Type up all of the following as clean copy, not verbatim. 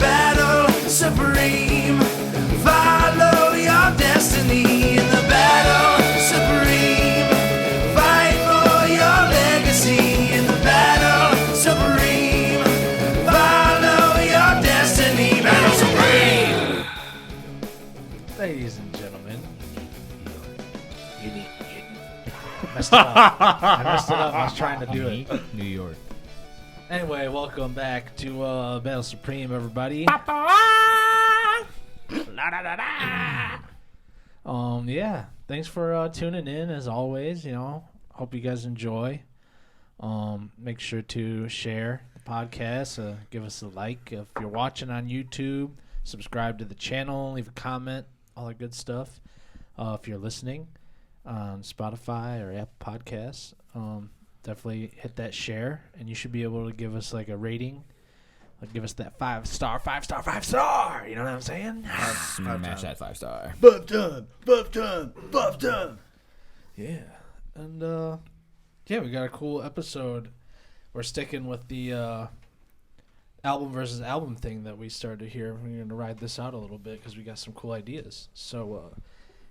battle supreme. Follow your destiny in the battle supreme. Fight for your legacy in the battle supreme. Follow your destiny, battle supreme. Ladies and gentlemen, messed it up. I messed it up. I was trying to do it. New York. Anyway, welcome back to Battle Supreme, everybody. Yeah, thanks for tuning in as always. You know, hope you guys enjoy. Make sure to share the podcast. Give us a like if you're watching on YouTube. Subscribe to the channel. Leave a comment. All that good stuff. If you're listening on Spotify or Apple Podcasts, definitely hit that share, and you should be able to give us like a rating. Like give us that 5 star. You know what I'm saying? Smash that 5-star. Buff time. Yeah, and yeah, we got a cool episode. We're sticking with the album versus album thing that we started here. We're gonna ride this out a little bit because we got some cool ideas. So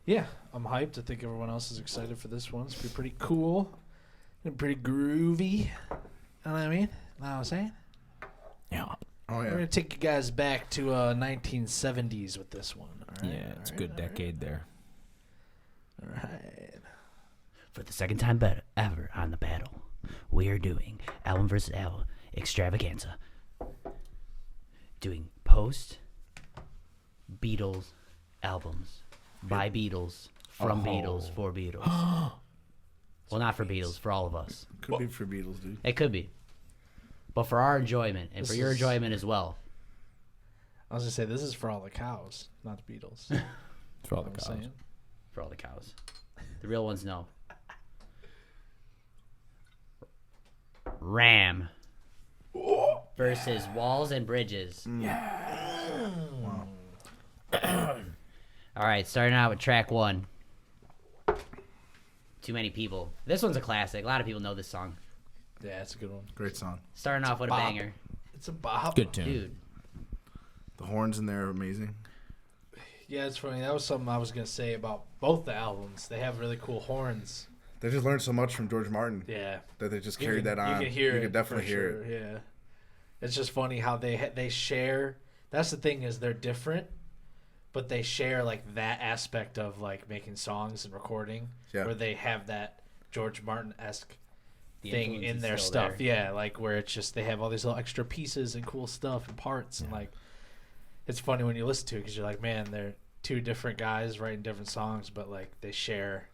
yeah, I'm hyped. I think everyone else is excited for this one. It's gonna be pretty cool and pretty groovy. You know what I mean? Know what I'm saying? Yeah. Oh We're yeah. gonna take you guys back to 1970s with this one. All right? Yeah, it's a good decade there. All right. For the second time ever on the battle, we are doing album versus album extravaganza. Doing post-Beatles albums by Beatles, from Beatles, for Beatles. Well, not for Beatles, for all of us. Could be for Beatles, dude. It could be. But for our enjoyment, and This for your is- enjoyment as well. I was gonna say this is for all the cows, not the Beatles. For all the I'm cows. saying. For all the cows. The real ones know. Ram versus Walls and Bridges. All right, starting out with track 1. Too Many People. This one's a classic. A lot of people know this song. Yeah, it's a good one. Great song. Starting off with a bop. banger. It's a bop. Good tune. Dude, The horns in there are amazing. Yeah, it's funny. That was something I was gonna say about both the albums. They have really cool horns. They just learned so much from George Martin Yeah, that they just You carried can- that on. You can hear it. could definitely for hear sure, it. Yeah, it's just funny how they share. That's the thing is they're different, but they share like that aspect of like making songs and recording, Yeah. where they have that George Martin-esque the thing influence in is their still stuff. there. Yeah, like where it's just they have all these little extra pieces and cool stuff and parts and like it's funny when you listen to it because you're like, man, they're two different guys writing different songs, but like they share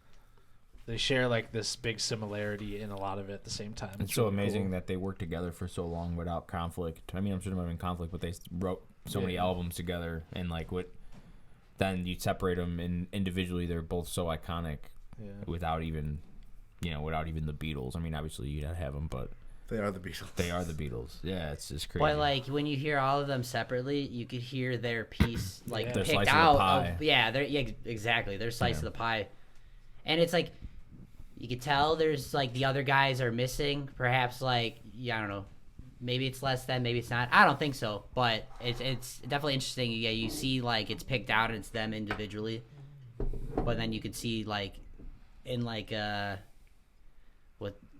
like this big similarity in a lot of it at the same time. It's so really amazing cool. that they worked together for so long without conflict. I mean, I'm sure there might have been conflict, but they wrote so many Yeah. albums together, and like then you separate them, and individually they're both so iconic Yeah. without even the Beatles. I mean, obviously you'd have them, but They are the Beatles. they are the Beatles. Yeah, it's just crazy. But like when you hear all of them separately, you could hear their piece like Yeah. Their picked slice of the out. pie. Exactly. Their slice Yeah. of the pie, and it's like you could tell there's like the other guys are missing. Perhaps like I don't know. Maybe it's less than, maybe it's not. I don't think so, but it's definitely interesting. Yeah, you see like it's picked out and it's them individually, but then you could see like in like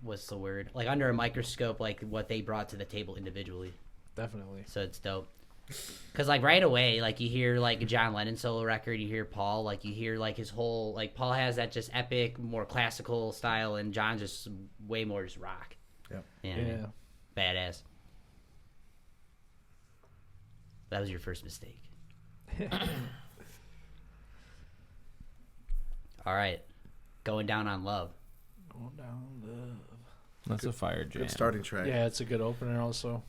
what's the word? Like under a microscope, like what they brought to the table individually. Definitely. So it's dope. Cause like right away, like you hear like a John Lennon solo record, you hear Paul, like you hear like his whole like Paul has that just epic, more classical style, and John just way more just rock. Yep. Yeah. Badass. That was your first mistake. All right, going down on love. Going down love. That's a fire jam. Good starting track. Yeah, it's a good opener also.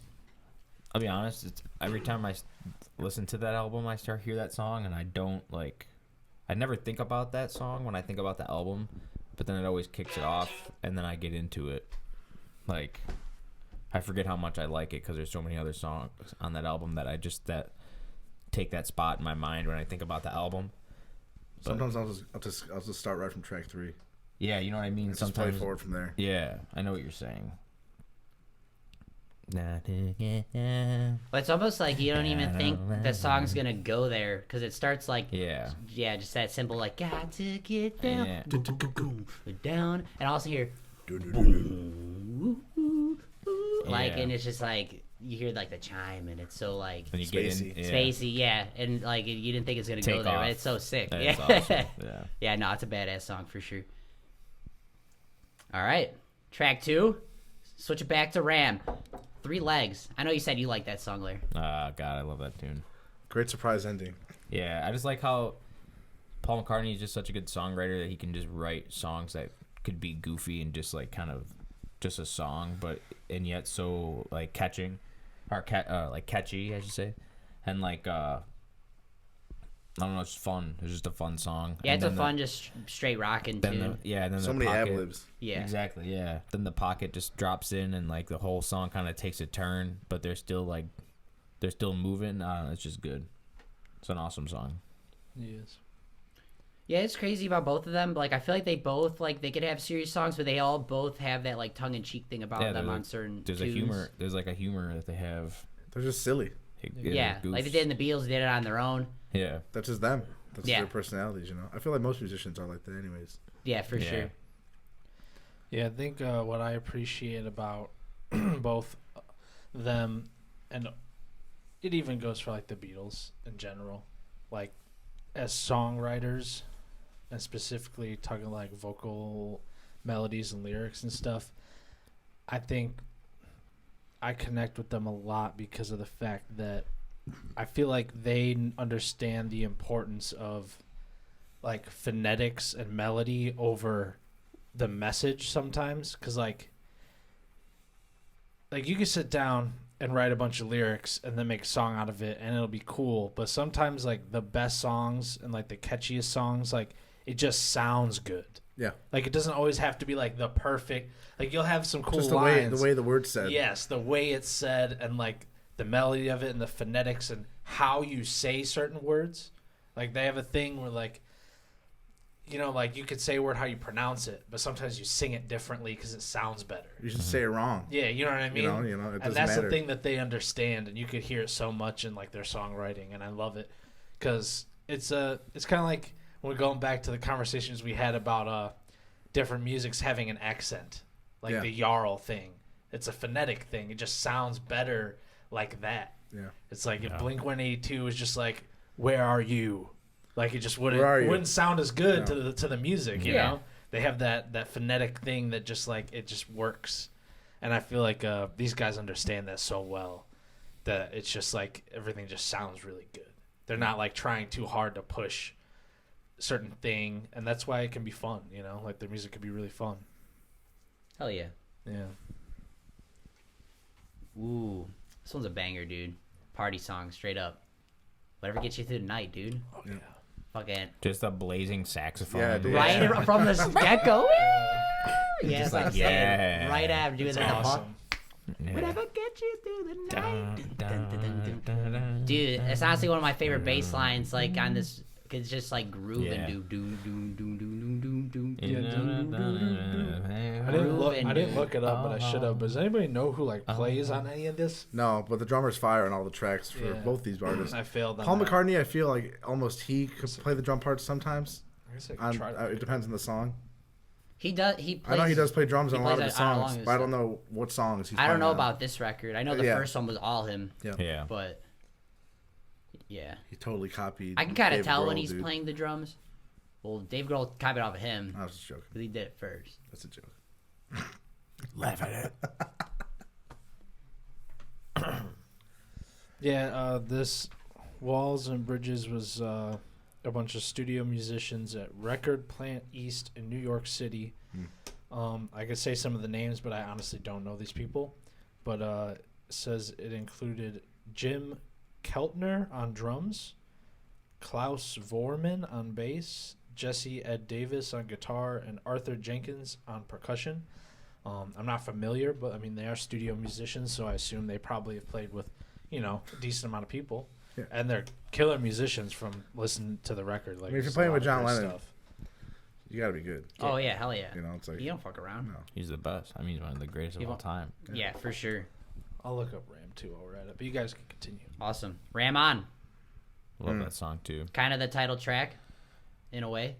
I'll be honest. It's every time I listen to that album, I hear that song, and I don't like. I never think about that song when I think about the album, but then it always kicks it off, and then I get into it. Like, I forget how much I like it because there's so many other songs on that album that that take that spot in my mind when I think about the album. But, Sometimes I'll just start right from track 3. yeah, you know what I mean. Just play forward from there. Yeah, I know what you're saying. Nah, But it's almost like you don't even think the song's gonna go there because it starts like yeah. just that simple like got to get down, Yeah. boom, boom, boom, boom, down, and also hear like, Yeah. and it's just like you hear like the chime, and it's so like When you Spacey. get in, spacey, yeah, and like you didn't think it's gonna go Take there, off. but it's so sick, That's yeah, awesome. Yeah. yeah, no, it's a badass song for sure. All right, track 2, switch it back to Ram, 3 Legs. I know you said you like that song, Larry. God, I love that tune. Great surprise ending. Yeah, I just like how Paul McCartney is just such a good songwriter that he can just write songs that could be goofy and just like kind of just a song, but and yet so like catching, or like catchy, I should say, and like I don't know, it's fun. It's just a fun song. Yeah, And it's a then fun, just straight rocking tune. and then So the many pocket, ad-libs. Yeah. exactly, yeah. Then the pocket just drops in, and like the whole song kind of takes a turn, but they're still moving. I don't know, it's just good. It's an awesome song. Yes. Yeah, it's crazy about both of them. Like, I feel like they both, like, they could have serious songs, but they all both have that, like, tongue-in-cheek thing about Yeah, them there's on a- certain There's tunes. a humor. There's like a humor that they have. They're just silly. Yeah, like they did in the Beatles, they did it on their own. Yeah. That's just them. That's Yeah. their personalities, you know. I feel like most musicians are like that, anyways. Yeah, for Yeah. sure. Yeah, I think what I appreciate about both them, and it even goes for like the Beatles in general, like as songwriters, and specifically talking like vocal melodies and lyrics and stuff, I think I connect with them a lot because of the fact that I feel like they understand the importance of like phonetics and melody over the message sometimes, because like you can sit down and write a bunch of lyrics and then make a song out of it and it'll be cool, but sometimes like the best songs and like the catchiest songs, like it just sounds good. Yeah. Like it doesn't always have to be like the perfect, like you'll have some cool Just lines. the way the word's said. Yes, the way it's said and like the melody of it and the phonetics and how you say certain words. Like they have a thing where like, you know, like you could say a word how you pronounce it, but sometimes you sing it differently because it sounds better. You should say it wrong. Yeah, you know what I mean? You know, it And doesn't that's matter. the thing that they understand, and you could hear it so much in like their songwriting, and I love it because it's kind of like when we're going back to the conversations we had about different musics having an accent, like Yeah. the Jarl thing. It's a phonetic thing. It just sounds better like that. Yeah. It's like if Yeah. Blink-182 was just like, "Where are you?" Like it just Where are you? wouldn't sound as good No. to the music, you Yeah. know? They have that phonetic thing that just like it just works. And I feel like these guys understand that so well that it's just like everything just sounds really good. They're not like trying too hard to push a certain thing, and that's why it can be fun, you know? Like their music can be really fun. Hell yeah. Yeah. Ooh, this one's a banger, dude. Party song, straight up. Whatever gets you through the night, dude. Oh yeah. Fucking Just a blazing saxophone. Yeah, dude. right from the get-go. Yeah, Just that's what I'm like, saying. yeah. Right after doing It's that. awesome. Yeah. Whatever gets you through the night. Dun, dun, dun, dun. Dude, it's honestly one of my favorite bass lines, like on this. It's just like grooving, Yeah. do do do do do do do do. Yeah, I didn't Grooving. look it up, but I should have. But does anybody know who like plays on any of this? No, but the drummer's fire on all the tracks for Yeah. both these artists. I failed on Paul that. McCartney, I feel like almost he could play the drum parts sometimes. I guess I could try to. It depends on the song. He does. He I plays. know he does play drums he on a lot of plays the on a lot songs, of but I don't stuff. know what songs he's I don't playing know on. about this record. I know the Yeah. first one was all him, Yeah. but yeah, He totally copied. I can kind of Dave tell when Grohl, he's dude. playing the drums. Well, Dave Grohl copied off of him I was just joking. because he did it first. That's a joke. Laugh at it. Yeah, this Walls and Bridges was a bunch of studio musicians at Record Plant East in New York City. I could say some of the names, but I honestly don't know these people. But it says it included Jim Keltner on drums, Klaus Vorman on bass, Jesse Ed Davis on guitar, and Arthur Jenkins on percussion. I'm not familiar, but I mean they are studio musicians, so I assume they probably have played with, you know, a decent amount of people. Yeah. And they're killer musicians from listening to the record. Like, I mean, if you're there's a playing lot with of John great Lennon, stuff. You gotta be good. Oh yeah, hell yeah. You know, it's like You don't fuck around. no. He's the best. I mean, he's one of the greatest of You all won't- time. Yeah, for sure. I'll look up Ram too while we're at it. But you guys can continue. Awesome. Ram On. Love that song too. Kind of the title track, in a way.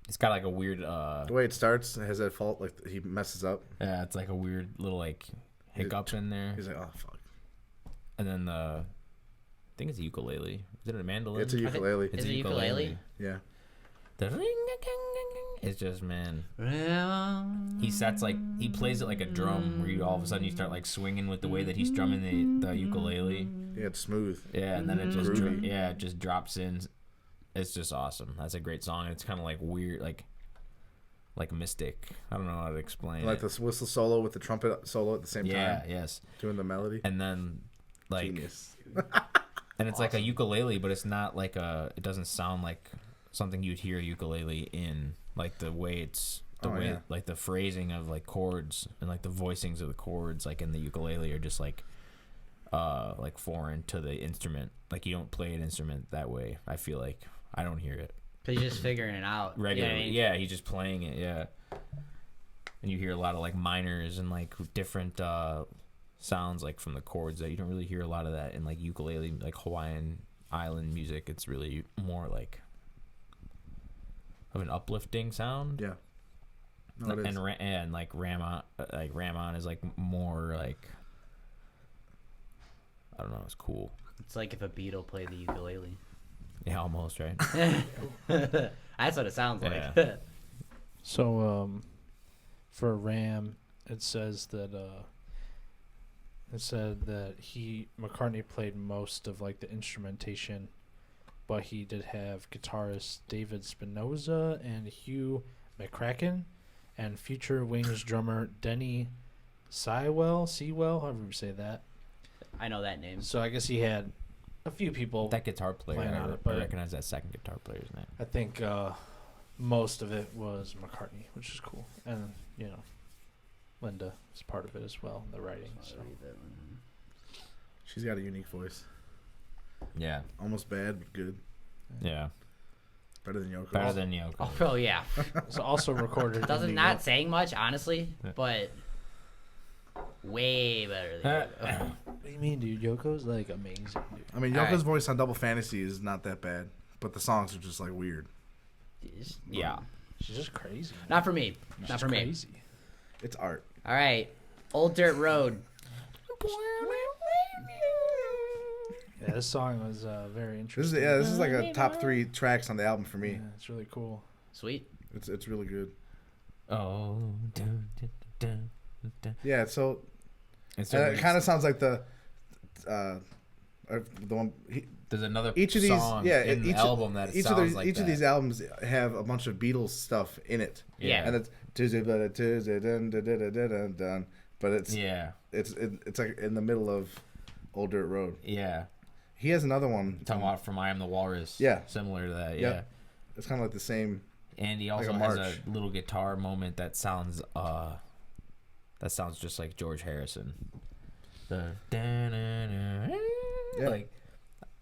It's got like a weird. The way it starts has that fault, like he messes up. Yeah, it's like a weird little like hiccup in there. He's like, oh fuck. And then I think it's a ukulele. Is it a mandolin? It's a ukulele. Is it a ukulele? Yeah. It's just, man. He plays it like a drum, where you all of a sudden you start like swinging with the way that he's drumming the ukulele. Yeah, it's smooth. Yeah, and then it just Groovy. it just drops in. It's just awesome. That's a great song. It's kind of like weird, like mystic. I don't know how to explain Like it. this whistle solo with the trumpet solo at the same time. Yes. Doing the melody. And then like Genius. and it's like a ukulele, but it's not like it doesn't sound like something you'd hear a ukulele in, like the way it's like the phrasing of like chords and like the voicings of the chords like in the ukulele are just like foreign to the instrument. Like you don't play an instrument that way. I feel like I don't hear it Because he's just figuring it out. regularly. You know what I mean? Yeah, he's just playing it. Yeah, and you hear a lot of like minors and like different sounds like from the chords that you don't really hear a lot of that in like ukulele, like Hawaiian island music. It's really more like of an uplifting sound. Yeah. No, it is. And like Ramon is like more like, I don't know, it's cool. It's like if a Beatle played the ukulele. Yeah, almost, right? That's what it sounds like. Yeah. So, for Ram, it says that it said that McCartney played most of like the instrumentation, but he did have guitarist David Spinoza and Hugh McCracken, and Future Wings drummer Denny Sewell, however you say that. I know that name. So I guess he had a few people. That guitar player, Playing on I it, but- recognize that second guitar player's name. I think most of it was McCartney, which is cool, and Linda is part of it as well, the writing. So. She's got a unique voice. Yeah, Almost bad, but good. yeah. Better than Yoko. Better than Yoko. Oh, yeah. It's also recorded. Doesn't in not saying much, honestly, Yeah. but way better than Yoko. What do you mean, dude? Yoko's like amazing, dude. I mean, All Yoko's right. voice on Double Fantasy is not that bad, but the songs are just like weird. Yeah. She's just crazy. man. Not for me. She's Not for me. crazy. It's art. All right. Old Dirt Road. Yeah, this song was very This interesting. is this is like a top 3 tracks on the album for me. Yeah, it's really cool. Sweet. It's really good. Oh. Dun, dun, dun, dun. Yeah, so It's it kind of sounds like the one. There's another Each of these, song yeah, in the each album that each sounds of these, like each that. of these albums have a bunch of Beatles stuff in it. Yeah. And it's Tuesday, dun, dun, dun, dun, dun, dun, dun, but it's Yeah, it's like in the middle of Old Dirt Road. yeah. He has another one. Talking about From I Am the Walrus. Yeah. Similar to that, Yep. yeah. It's kind of like the same. And he Like also a has march. a little guitar moment that sounds just like George Harrison. The Yeah. like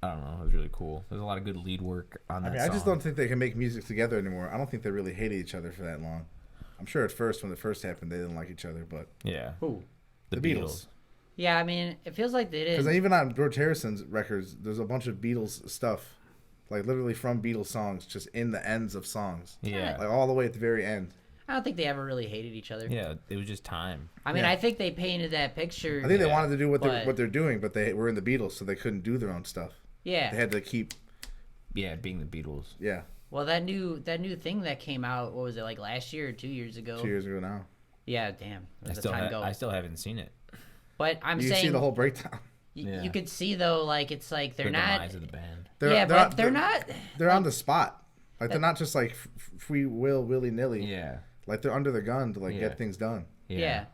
I don't know, it was really cool. There's a lot of good lead work on that I mean, song. I just don't think they can make music together anymore. I don't think they really hated each other for that long. I'm sure at first, when it first happened, they didn't like each other, but Yeah. Who? the Beatles. Yeah, I mean, it feels like they did. Because even on George Harrison's records, there's a bunch of Beatles stuff, like literally from Beatles songs, just in the ends of songs, Yeah. like all the way at the very end. I don't think they ever really hated each other. Yeah, it was just time. I mean, Yeah. I think they painted that picture. I think they Yeah. wanted to do But- what they're doing, but they were in the Beatles, so they couldn't do their own stuff. Yeah. They had to keep, Yeah, being the Beatles. yeah, Well, that new thing that came out, what was it, like last year or 2 years ago? 2 years ago now. Yeah, damn. Where's the time go? I still haven't seen it. But I'm You saying see the whole breakdown. Yeah. you could see though, like it's like they're The not. demise of the band. But they're not. They're on the spot. Like they're not just like free will, willy nilly. Yeah. Like they're under the gun to like Yeah. get things done. Yeah.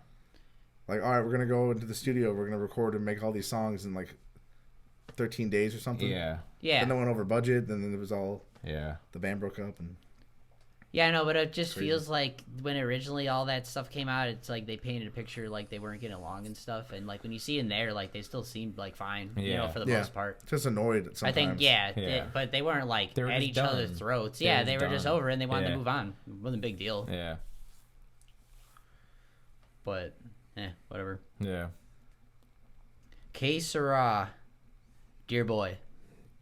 Like, all right, we're gonna go into the studio. We're gonna record and make all these songs in like 13 days or something. Yeah. Yeah. Then they went over budget. Then it was all Yeah. the band broke up and Yeah, I know, but it just Crazy. feels like when originally all that stuff came out, it's like they painted a picture like they weren't getting along and stuff, and like when you see in there, like they still seemed like fine, you know, Yeah. for the Yeah. most part. just annoyed sometimes. I think, yeah, Yeah. but they weren't like They were at just each other's done. throats. They Yeah, were they just were just done. over and they wanted Yeah. to move on. It wasn't a big deal, Yeah. but whatever. Yeah. Que Sera, Dear Boy.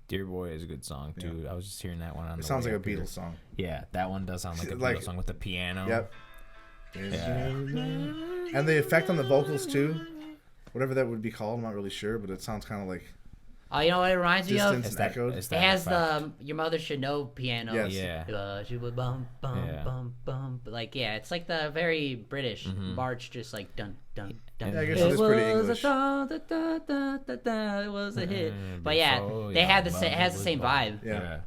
Dear Boy is a good song too. I was just hearing that one on. It the sounds way like a up here. Beatles song. Yeah, that one does sound like a Like- Beatles song with the piano. Yep. Yeah. And the effect on the vocals too, whatever that would be called, I'm not really sure, but it sounds kind of like Oh, you know what it reminds me of? distance and echoed. it's It that has effect. the Your Mother Should Know piano. Yes. Yeah. She would bum bum Yeah. bum bum. Like it's like the very British Mhm. march, just like dun dun dun. Yeah, I guess it is pretty was English. a da, da, da, da, da, da, it was a hit. Mm, But yeah, before they had your the it has the mother same was born. vibe. Yeah.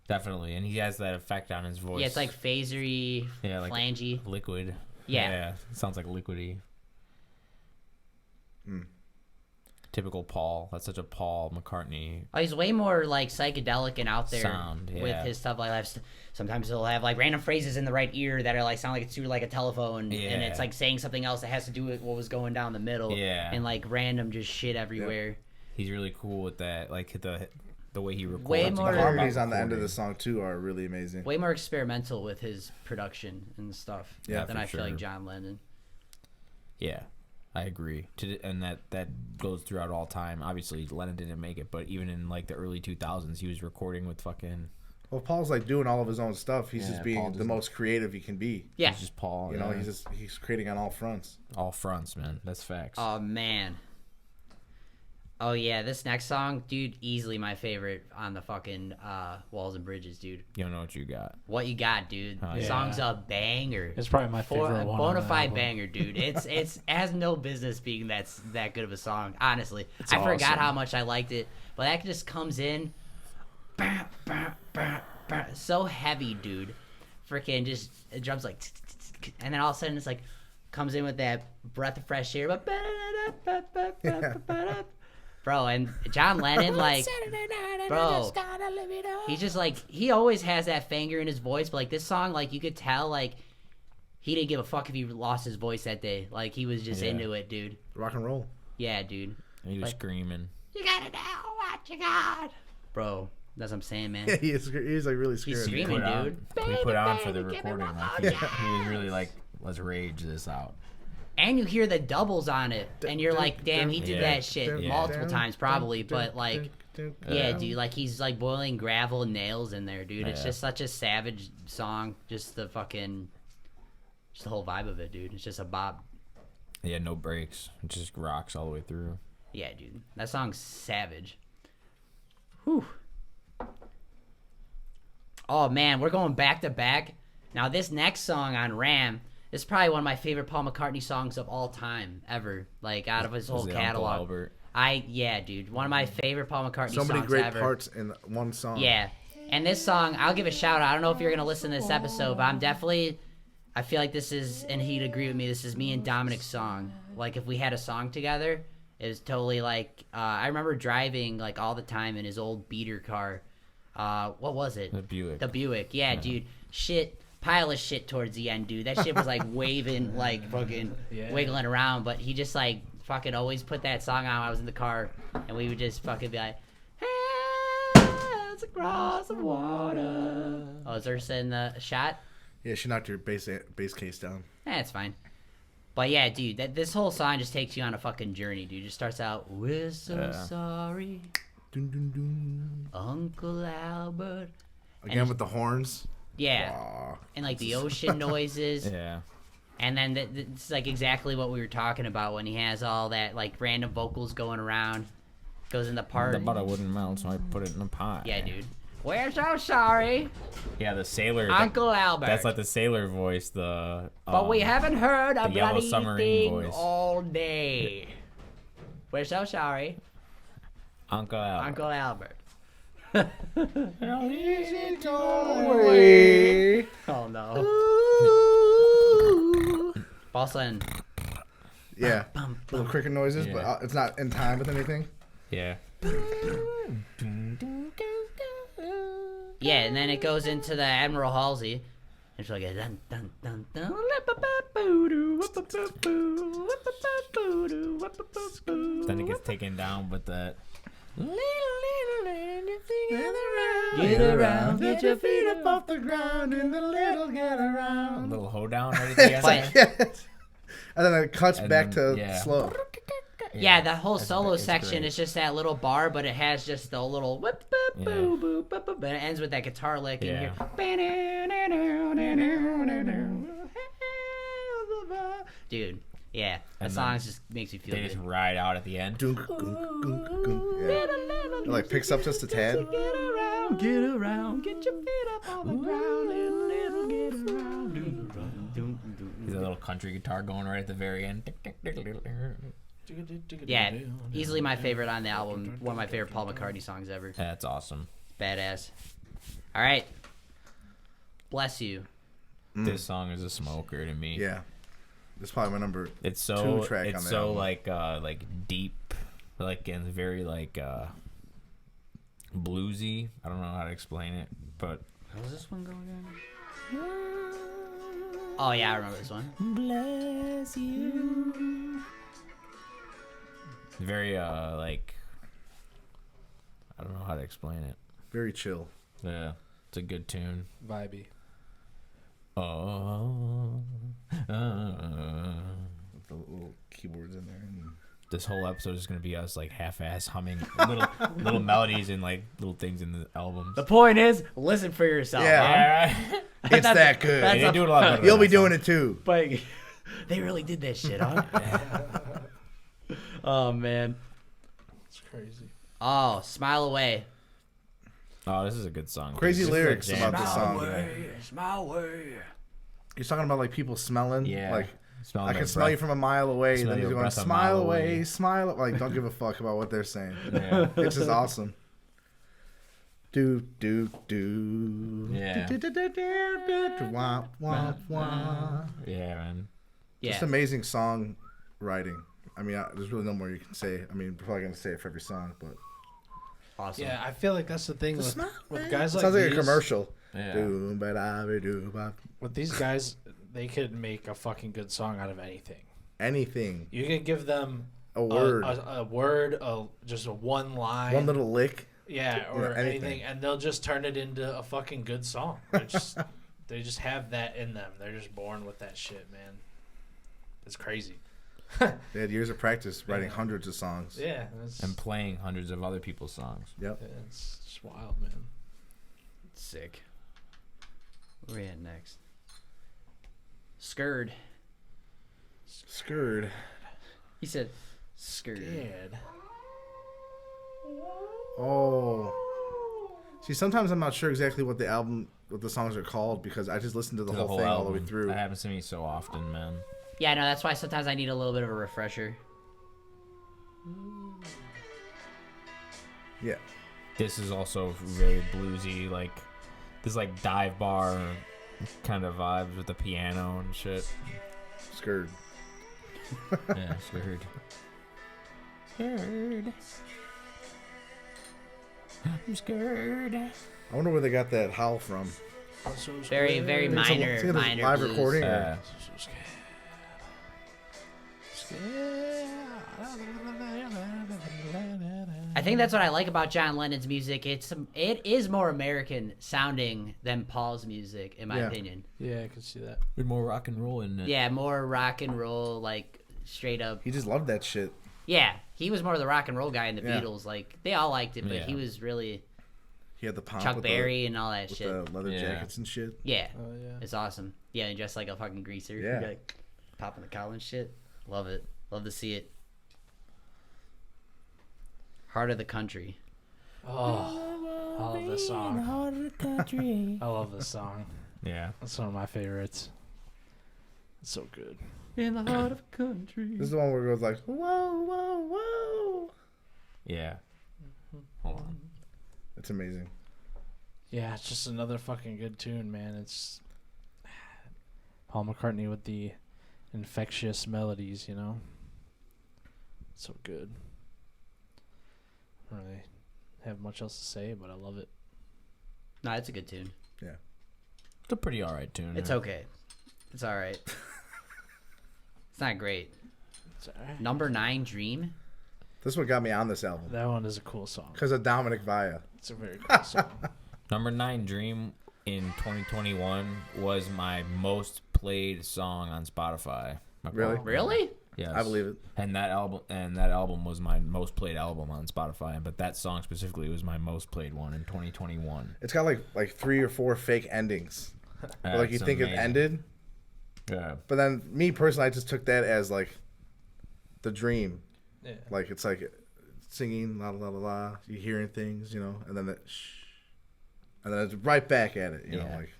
Definitely, and he has that effect on his voice. Yeah, it's like phasery, Yeah, like flangy. liquid. Yeah. It sounds like liquidy. Mm. Typical Paul. That's such a Paul McCartney. Oh, he's way more like psychedelic and out there Sound, with yeah. his stuff. Like sometimes he'll have like random phrases in the right ear that are like sound like it's through like a telephone, and it's Yeah. like saying something else that has to do with what was going down the middle. Yeah. and like random just shit everywhere. He's really cool with that. Like the way he records. Way and more- The about harmonies on the end of the recording. song too are really amazing. Way more experimental with his production and stuff Yeah, than for I feel like sure. John Lennon. Yeah, I agree. And that goes throughout all time. Obviously, Lennon didn't make it, but even in like the early 2000s, he was recording with fucking. Well, Paul's like doing all of his own stuff. He's Yeah, just Paul being the doesn't- most creative he can be. Yeah. He's just Paul. You know, yeah. he's creating on all fronts. all fronts, man. That's facts. Oh man. Oh yeah, this next song, dude, easily my favorite on the fucking Walls and Bridges, dude. You don't know what you got. What you got, dude? Oh, The yeah. song's a banger. It's probably my favorite one. on Bona the fide album. banger, dude. It has no business being that good of a song. Honestly, It's I forgot awesome. how much I liked it, but that just comes in, bah, bah, bah, bah, so heavy, dude. Freaking just it drums like, and then all of a sudden it's like comes in with that breath of fresh air, bro. And John Lennon, like, bro, he's just like he always has that finger in his voice, but like this song, like you could tell, like he didn't give a fuck if he lost his voice that day. Like he was just Yeah. into it, dude. Rock and roll. Yeah, dude. He was Like- screaming. You gotta know what you got, bro. That's what I'm saying, man. Yeah, he's like really scared. He's screaming, Put on- dude. he put on for the Baby, give me recording. one Like, more he was really like, let's rage this out. And you hear the doubles on it, and you're like, damn, he did Yeah. that shit Yeah. multiple times, probably. But like, yeah, dude, like he's like boiling gravel and nails in there, dude. It's Yeah. just such a savage song. Just the fucking, just the whole vibe of it, dude. It's just a bop. Yeah, no breaks. It just rocks all the way through. Yeah, dude, that song's savage. Whew. Oh man, we're going back to back. Now this next song on Ram is probably one of my favorite Paul McCartney songs of all time ever. Like out of his whole Was it Uncle catalog. Albert? Yeah, dude, one of my favorite Paul McCartney So songs many great ever. parts in one song. Yeah, and this song, I'll give a shout out. I don't know if you're gonna listen to this episode, but I feel like this is, and he'd agree with me. This is me and Dominic's song. Like if we had a song together, it was totally like I remember driving like all the time in his old beater car. What was it? The Buick. The Buick. Yeah, dude. Pile of shit towards the end, dude. That shit was like waving, like fucking wiggling around. But he just like fucking always put that song on when I was in the car, and we would just fucking be like, "Hands across the water." Oh, is Ursa in the shot? Yeah, she knocked your bass case down. It's fine. But yeah, dude, this whole song just takes you on a fucking journey, dude. It just starts out, "We're so Yeah. sorry, Dun, dun, dun. Uncle Albert." Again And- with the horns. Yeah, Aw. and like the ocean noises. Yeah. And then it's like exactly what we were talking about when he has all that like random vocals going around. Goes in the part. The butter wouldn't melt, so I put it in a pie. Yeah, dude. We're so sorry, Yeah, the sailor. Uncle Albert. That's like the sailor voice. The. But we haven't heard a the Yellow bloody Submarine thing voice. all day. We're so sorry, Uncle Albert. Uncle Albert. Away. Oh no. Boston. Yeah, Bum, little cricket noises, but Yeah. it's not in time with anything. Yeah. Yeah, and then it goes into the Admiral Halsey. It's like a dun dun dun dun. Then it gets taken down with that. Get around, get your feet up off the ground, and the little get A around. little hoedown right at the end. But- Yes. And then it cuts And back then- to yeah. slow. Yeah, the whole That's solo great. It's section great. is just that little bar, but it has just the little whip, boop, Yeah. boo, boop, boop, boop, and it ends with that guitar lick. And Yeah. dude, yeah, that And song then just makes me feel They just good. ride out at the end. Dunk, gunk, gunk, gunk. Yeah. It like picks up just a tad. Get around, get your feet up on the ground, little get around. There's a little country guitar going right at the very end. Yeah, easily my favorite on the album. One of my favorite Paul McCartney songs ever. That's awesome. Badass. All right. Bless you. This song is a smoker to me. Yeah. That's probably my number. It's so 2 track on it's the so album. like deep, like and very like bluesy. I don't know how to explain it, but How's this one going on? Oh yeah, I remember this one. bless you. Very like I don't know how to explain it. Very chill. Yeah, it's a good tune. Vibey. Oh, With the little keyboards in there. And this whole episode is gonna be us like half-ass humming little melodies and like little things in the albums. The point is, listen for yourself. Yeah. huh? it's that good. that's They do it a lot better than You'll be that song. doing it too. But they really did that shit, huh? Oh man. It's crazy. Oh, Smile Away. Oh, this is a good song. Crazy It's lyrics a jam about this song. song. Smile Away. He's talking about like people smelling. Yeah. Like Smell I their can smell you breath. from a mile away. Smell And then he's your going, breath a smile mile away, away. smile. Like, don't give a fuck about what they're saying. Yeah. It's just awesome. Do, do, do. Yeah. Do, do, do, do, do, do, wah, wah, wah. Yeah, man. Yeah. Just amazing song writing. I mean, there's really no more you can say. I mean, we're probably going to say it for every song, but. Awesome. Yeah, I feel like that's the thing with, Smile with away. guys It like sounds like these. a commercial. Yeah. Do, ba, da, ba, do, ba. With these guys, they could make a fucking good song out of anything. Anything. You can give them A word. a word, just a one line, One little lick. yeah, or Yeah, anything. anything, and they'll just turn it into a fucking good song. They just have that in them. They're just born with that shit, man. It's crazy. They had years of practice writing Yeah. hundreds of songs. Yeah, it's, And playing hundreds of other people's songs. Yep. it's just wild, man. Sick. Where we at next? Scared. Scared. He said scared. Scared. Oh. See, sometimes I'm not sure exactly what the songs are called because I just listen to the To whole thing all the way album. through. That happens to me so often, man. Yeah, no, that's why sometimes I need a little bit of a refresher. Yeah. This is also very bluesy, like this like dive bar kind of vibes with the piano and shit. Scared. Yeah, scared. Scared. I'm scared. I wonder where they got that howl from. Very, very It's a- minor, it's a minor live blues. recording. Yeah. I think that's what I like about John Lennon's music. It is more American sounding than Paul's music, in my Yeah. opinion. Yeah, I can see that. With more rock and roll in it. Yeah, more rock and roll, like straight up. He just loved that shit. Yeah, he was more the rock and roll guy in the Yeah. Beatles. Like they all liked it, but Yeah. he was really He had the pomp Chuck with Berry and all that with shit. the leather Yeah. jackets and shit. Yeah, Oh yeah. it's awesome. Yeah, and dressed like a fucking greaser. Yeah. Like, popping the collar and shit. Love it. Love to see it. Heart of the Country. Oh, I love this song. I love this song. Yeah. That's one of my favorites. It's so good. In the heart of the country. This is the one where it goes like, whoa, whoa, whoa. Yeah. Hold on. It's amazing. Yeah, it's just another fucking good tune, man. It's Paul McCartney with the infectious melodies, you know? So good. I don't really have much else to say, but I love it. No, it's a good tune. It's a pretty alright tune. It's okay. It's all right. It's not great. It's alright. Number 9, Dream. This one got me on this album That one is a cool song. because of Dominic Villa. It's a very cool song. Number 9, Dream, in 2021 was my most played song on Spotify. Really? Really? Yes. I believe it. And that album was my most played album on Spotify. But that song specifically was my most played one in 2021. It's got like 3 or 4 fake endings. But like you think it ended. Yeah. But then me personally, I just took that as like the dream. Yeah. Like it's like singing la la la la, you hearing things, you know, and then and then it's right back at it, you know, like.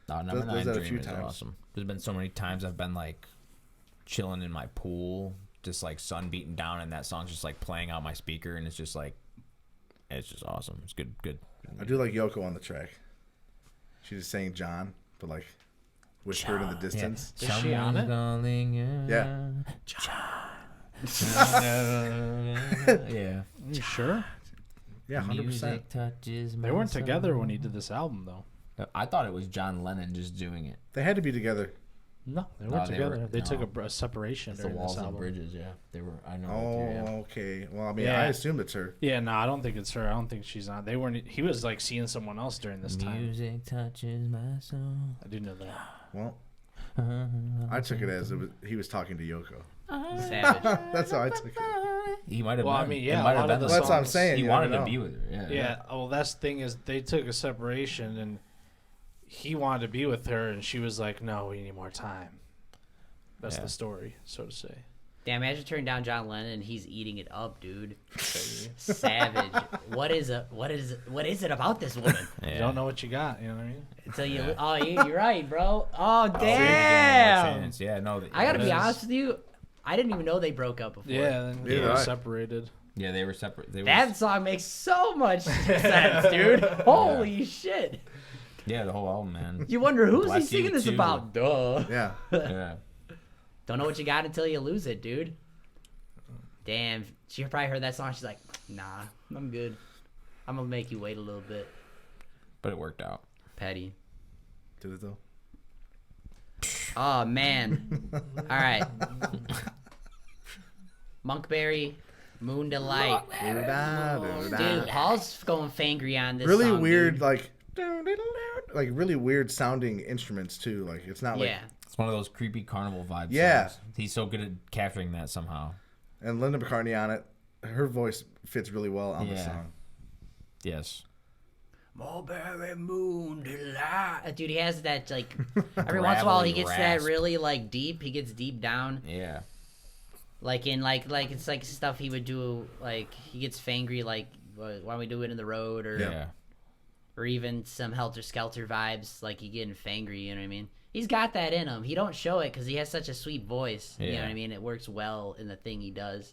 No, number does 9 that a Dream few is times. awesome. There's been so many times I've been like chilling in my pool, just like sun beating down, and that song's just like playing out my speaker, and it's just awesome. It's good. I do like Yoko on the track. She's just saying John, but like whispered in the distance. Is she on it? Calling you. Yeah. Yeah. You sure? Yeah, 100%. Music touches my They weren't soul. together when he did this album, though. I thought it was John Lennon just doing it. They had to be together. No, they No, weren't they together. were- They took no. a separation It's the during walls this and album. bridges. Yeah, they were. I know. Oh, It too, yeah. okay. Well, I mean, Yeah. I assume it's her. Yeah, no, I don't think it's her. I don't think she's on. They weren't. He was like seeing someone else during this time. Music touches my soul. I do know that. Well, I took it as he was talking to Yoko. Savage. That's how I took it. He might have. Well, I been. mean, It yeah, might a have lot of been the the That's what I'm songs- saying. He you wanted never to know. be with her. Yeah. Well, that's the thing is they took a separation and he wanted to be with her and she was like, "No, we need more time." That's Yeah. the story, so to say. Damn, imagine turning down John Lennon and he's eating it up, dude. Savage. What is it about this woman? Yeah. You don't know what you got. You know what I mean? Until you, Yeah. oh, you're right, bro. Oh, Oh, damn. chance. Yeah, no. I gotta be Yes. honest with you. I didn't even know they broke up before. Yeah. Then they Yeah. were separated. Yeah, they were separate. They That song makes so much sense, dude. Holy shit. Yeah, the whole album, man. You wonder who's Black he singing this Sea, too. about? Duh. Yeah. Yeah. Don't know what you got until you lose it, dude. Damn. She probably heard that song. She's like, nah, I'm good. I'm gonna make you wait a little bit. But it worked out. Petty. Did it though? Oh, man. All right. Monkberry, Moon Delight. Dude, Paul's going fangry on this Really song, weird, dude. like really weird sounding instruments too. Like it's not like. Yeah. It's one of those creepy carnival vibes. Yeah. songs. He's so good at capturing that somehow. And Linda McCartney on it, her voice fits really well on the Yeah. song. Yes. Mulberry Moon Delight. Dude, he has that, like, every once in a while he Gravelly gets that rasp. really, like, deep. He gets deep down. Yeah. Like, in, like it's, like, stuff he would do, like, he gets fangry, like, why don't we do it in the road, or Yeah. or even some Helter Skelter vibes, like, he getting fangry, you know what I mean? He's got that in him. He don't show it because he has such a sweet voice, you know Yeah. what I mean? It works well in the thing he does.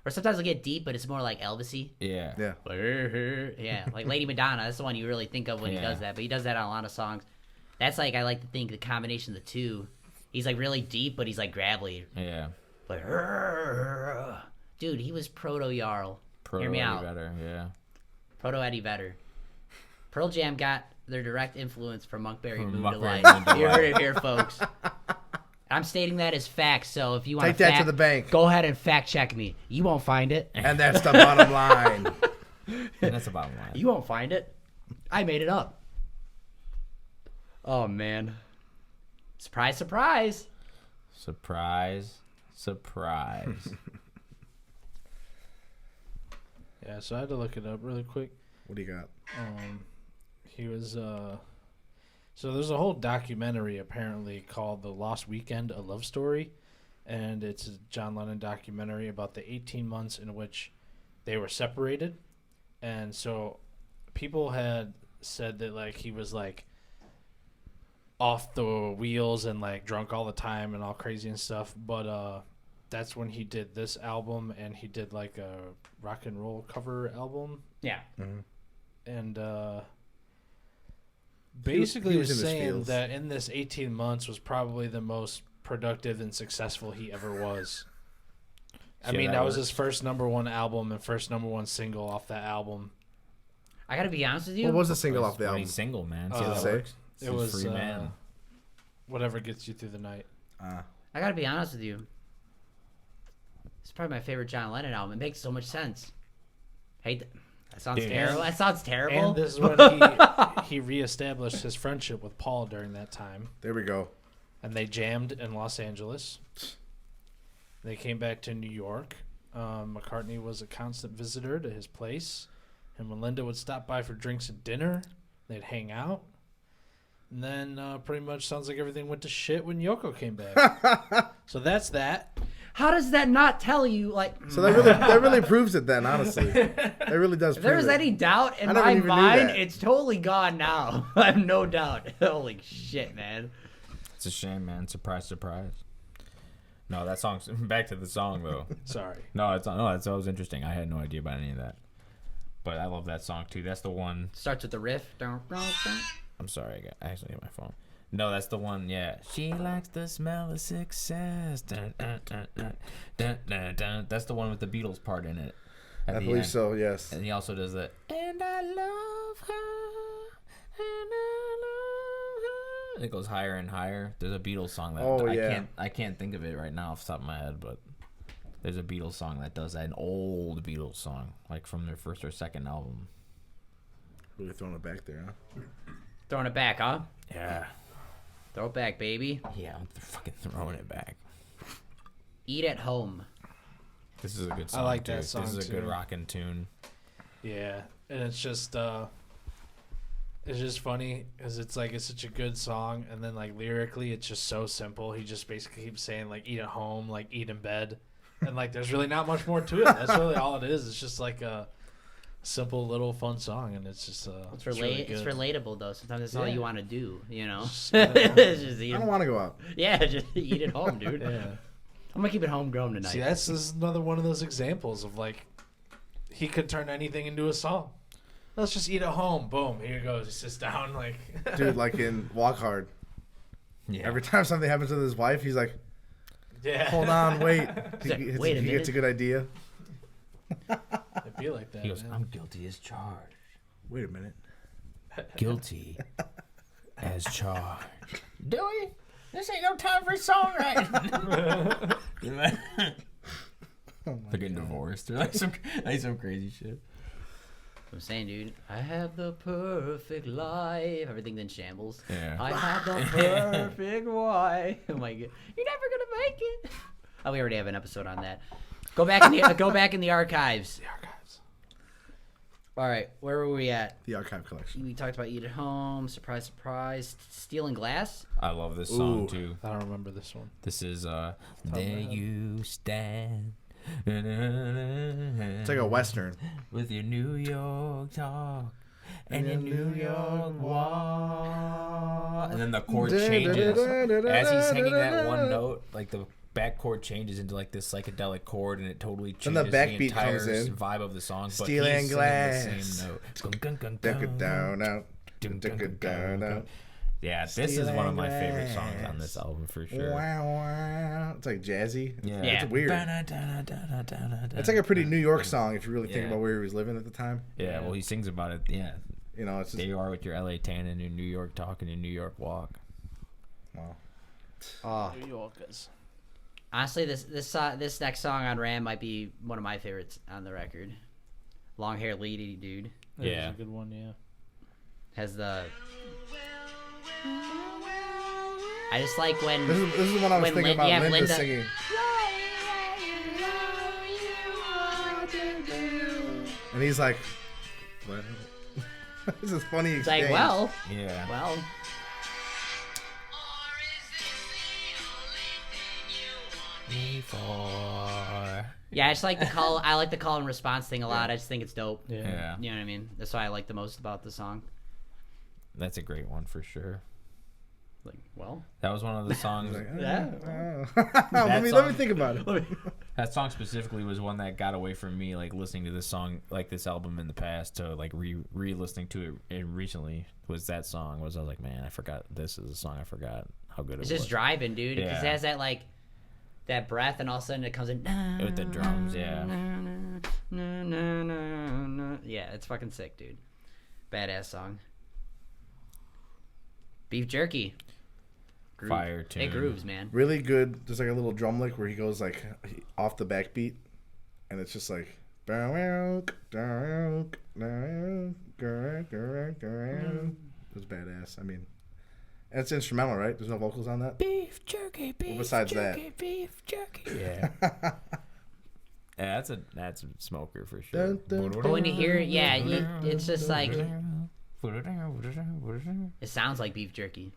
Or sometimes he'll get deep, but it's more like Elvis-y. Yeah. Yeah. Yeah, like Lady Madonna. That's the one you really think of when he Yeah. does that. But he does that on a lot of songs. That's like, I like to think the combination of the two. He's like really deep, but he's like gravelly. Yeah. Like, dude, he was Proto Jarl. Pro Hear me out. Better. Yeah. Proto Eddie Vedder. Pearl Jam got their direct influence from Monkberry From Moon Monkberry Delight. Moon You heard Delight. it here, folks. I'm stating that as facts, so if you want Take that to the bank. go ahead and fact check me. You won't find it. And that's the bottom line. And that's the bottom line. You won't find it. I made it up. Oh, man. Surprise, surprise. Surprise. Surprise. Yeah. So I had to look it up really quick. What do you got? He was so there's a whole documentary apparently called The Lost Weekend, A Love Story, and it's a John Lennon documentary about the 18 months in which they were separated. And so people had said that like he was like off the wheels and like drunk all the time and all crazy and stuff, but that's when he did this album, and he did like a rock and roll cover album, Yeah. and basically he was was in his saying fields. that in this 18 months was probably the most productive and successful he ever was. I Yeah, mean, that that was works. his first #1 album and first #1 single off that album. I got to be honest with you. What was the single off the When album? he's single, man. See Uh, how that say? works? It He's a was free man. Whatever Gets You Through the Night. I got to be honest with you. It's probably my favorite John Lennon album. It makes so much sense. Hate that sounds Dude. terrible. That sounds terrible. And this is when he reestablished his friendship with Paul during that time, There we go. and they jammed in Los Angeles. They came back to New York. McCartney was a constant visitor to his place. And when Linda would stop by for drinks and dinner, they'd hang out. And then pretty much sounds like everything went to shit when Yoko came back. So that's that. How does that not tell you, like... So that really proves it then, honestly. It really does If prove there's it. any doubt in I never my even knew mind, that. it's totally gone now. I have no doubt. Holy shit, man. It's a shame, man. Surprise, surprise. No, that song's back to the song though. Sorry. That was interesting. I had no idea about any of that. But I love that song too. That's the one. Starts with the riff. I'm sorry, I actually hit my phone. No, that's the one. Yeah, she likes the smell of success. Dun, dun, dun, dun, dun, dun, dun. That's the one with the Beatles part in it. I believe so, yes. And he also does the and I love her, and I love her. And it goes higher and higher. There's a Beatles song that I can't think of it right now off the top of my head, but there's a Beatles song that does that. An old Beatles song, like from their first or second album. Really throwing it back there, huh? Throwing it back, huh? Yeah. Throw it back, baby. Yeah, I'm fucking throwing it back. Eat at home. This is a good song. I like too. that song, This is a good too. rockin' tune. Yeah, and it's just funny because it's like it's such a good song, and then like lyrically it's just so simple. He just basically keeps saying like eat at home, like eat in bed, and like there's really not much more to it. That's really all it is. It's just like a simple little fun song, and it's just It's really it's good. relatable though. Sometimes that's all Yeah. you want to do, you know. Just, It's just eat I don't want to go out. yeah, just eat at home, dude. Yeah. I'm gonna keep it homegrown tonight. See, this is another one of those examples of like he could turn anything into a song. Let's just eat at home. Boom, here he goes. He sits down like Dude, like in Walk Hard. Yeah. Every time something happens with his wife, he's like, yeah. hold on, wait. He, like, wait a he gets minute. a good idea. It'd be like that. He goes, man. I'm guilty as charged. Wait a minute. Guilty as charged. Dewey, this ain't no time for songwriting. They're getting divorced. They're like some crazy shit. I'm saying, dude, I have the perfect life. Everything's in shambles. Yeah. I have the perfect wife. Oh my god, you're never gonna make it. Oh, we already have an episode on that. Go back in the archives. The archives. All right, where were we at? The archive collection. We talked about eat at home, surprise, surprise, stealing glass. I love this song Ooh. too. I don't remember this one. This is of my There head. You Stand. It's like a Western. With your New York talk and your New York walk. And then the chord changes. As he's singing that one note, like the back chord changes into like this psychedelic chord, and it totally changes Then the backbeat entire comes in. vibe of the song. But Stealing he's singing glass. the same note. Duck it down out. Duck it down out. Yeah, this is one of my favorite songs on Stealing this album for sure. Wow, wow. It's like jazzy. Yeah. It's weird. It's like a pretty New York song if you really think Yeah. about where he was living at the time. Yeah, well, he sings about it. Yeah, You know, it's there just, you are with your LA tan and your New York talk and your New York walk. wow. Oh, New Yorkers. honestly, this next song on Ram might be one of my favorites on the record. Long hair lady dude That Yeah. was a good one. Yeah. has the. I just like when This is the one I was When thinking Lin- about yeah, Linda Linda- singing. And he's like, what? This is funny it's exchange. like, well, Yeah. Me for. yeah. I just like the call. I like the call and response thing a lot. I just think it's dope. Yeah. Yeah, You know what I mean? That's what I like the most about the song. that's a great one for sure. Like, well, That was one of the songs. Like, Yeah. let me song- think about it. That song specifically was one that got away from me, like listening to this song, like this album in the past, to like re-listening to it recently. Was that song? I was like, man, I forgot this is a song. I forgot how good it's it was. just driving, dude. Because it Yeah. has that like that breath, and all of a sudden it comes in With the drums, yeah. Yeah, it's fucking sick, dude. Badass song. Beef jerky. Groove. Fire tune. It grooves, man. Really good. There's like a little drum lick where he goes like off the backbeat, and it's just like. It was badass. I mean, And it's instrumental, right? There's no vocals on that? Beef jerky, beef besides jerky, that? beef jerky. Yeah. Yeah, that's a smoker for sure. Dun, dun, But when you hear it, yeah, it's just like it sounds like beef jerky.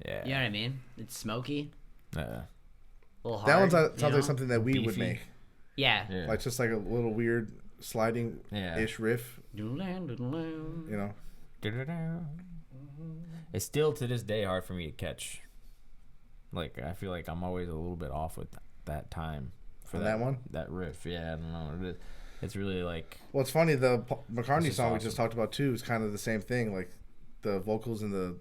Yeah. You know what I mean? It's smoky, a little hard. That one you sounds know? like something that we would Beefy. make. Yeah. Yeah. Like just like a little weird sliding-ish riff, you know? It's still to this day hard for me to catch. Like I feel like I'm always a little bit off with that time for On that one? That riff. Yeah, I don't know. It's really like Well, it's funny, the McCartney This is song we awesome. just talked about too is kind of the same thing. Like the vocals and the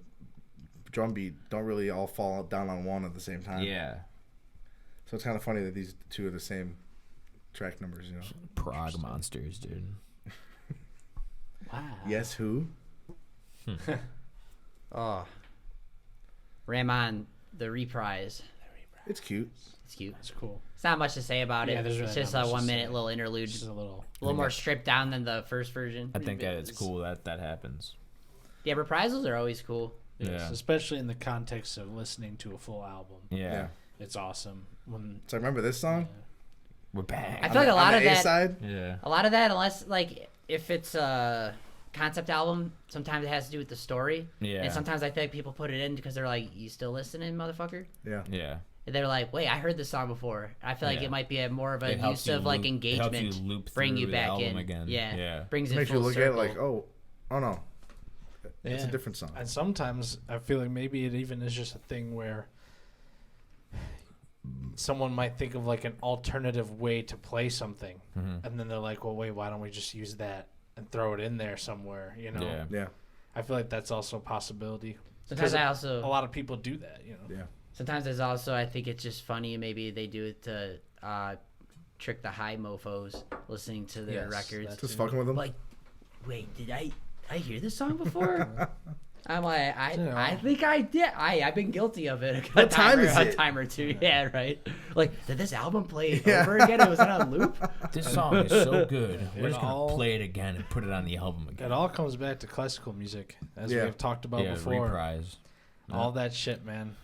drum beat don't really all fall down on one at the same time. yeah, So it's kind of funny that these two are the same track numbers, you know? prog monsters, dude. Wow. Yes, who? Oh. Ramon, the reprise. It's cute. It's cute. That's cool. It's not much to say about Yeah, it. there's It's really just not a much to 1 minute say. little interlude. Just a little. A little more stripped down than the first version. I think that it's cool that happens. Yeah, reprisals are always cool. Yes, Yeah. especially in the context of listening to a full album. Yeah, It's awesome. When So remember this song? we're back. I feel like a lot on of the A that. side? Yeah, A lot of that, unless like if it's a concept album, sometimes it has to do with the story. yeah, And sometimes I think people put it in because they're like, "You still listening, motherfucker?" Yeah. yeah. And they're like, "Wait, I heard this song before." I feel like Yeah. it might be a more of a It helps use you of like loop- it helps engagement, you loop bring you through the back album in again. Yeah, Yeah. brings it Makes full you look circle. at it like, oh no. It's Yeah. a different song. And sometimes I feel like maybe it even is just a thing where someone might think of like an alternative way to play something, Mhm. and then they're like, "Well, wait, why don't we just use that and throw it in there somewhere?" You know. Yeah. Yeah. I feel like that's also a possibility. Sometimes 'Cause I a also lot of people do that. You know. Yeah. sometimes there's also I think it's just funny. Maybe they do it to trick the high mofo's listening to their Yes, records. that's- Just fucking with them. Like, wait, did I hear this song before? I'm like, Yeah. I think I did. I've been guilty of it. What time is a it? time or two. Yeah, right. Like, did this album play Yeah. over again? It was on loop. This song is so good. We're It just gonna all- play it again and put it on the album again. It all comes back to classical music, as Yeah. we've talked about yeah, before. reprise. All that shit, man.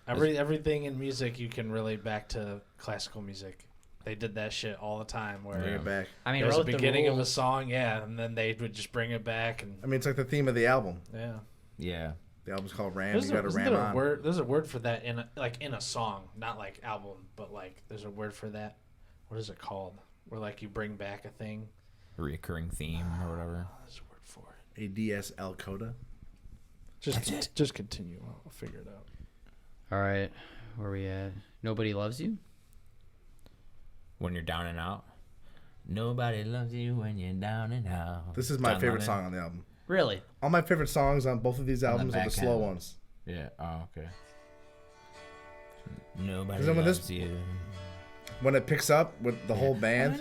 Everything in music you can relate back to classical music. They did that shit all the time. Where Bring Yeah. it back. I mean, there's a wrote the beginning of a rules. song, yeah, and then they would just bring it back, and I mean, it's like the theme of the album. yeah. Yeah, The album's called Ram. There's You got to isn't ram there a on. word? There's a word for that in a song, not like album, but like there's a word for that. What is it called? Where like you bring back a thing. a recurring theme or whatever. There's a word for it. ADSL coda. Just continue. I'll figure it out. All right, where we at? Nobody loves you. When you're down and out. Nobody loves you when you're down and out. This is my John favorite Lennon? song on the album. Really? All my favorite songs on both of these On the albums are the back slow end. ones. Yeah. Oh, okay. Nobody Is that when this- loves you. When it picks up with the whole band,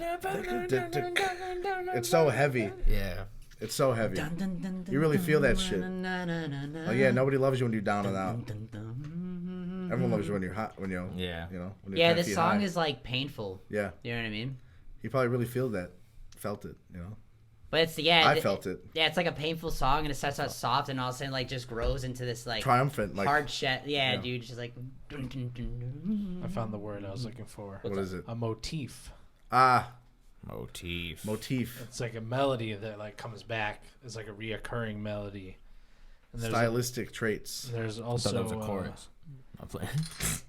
it's so heavy. Yeah. It's so heavy. You really feel that shit. Oh yeah, nobody loves you when you're down and out. Everyone loves you when you're hot. When you're, Yeah. you know. When you're Yeah, 10 this feet song high. is like painful. Yeah, You know what I mean? he probably really felt it. You know. But it's yeah. I felt it. Yeah, it's like a painful song, and it starts out soft, and all of a sudden like just grows into this like Triumphant. Like hard shit. Yeah, yeah. dude, just like. I found the word I was looking for. what is it? A motif. Motif. Motif. It's like a melody that like comes back. It's like a reoccurring melody. And Stylistic traits. There's I thought also that was a chorus. I'm playing. if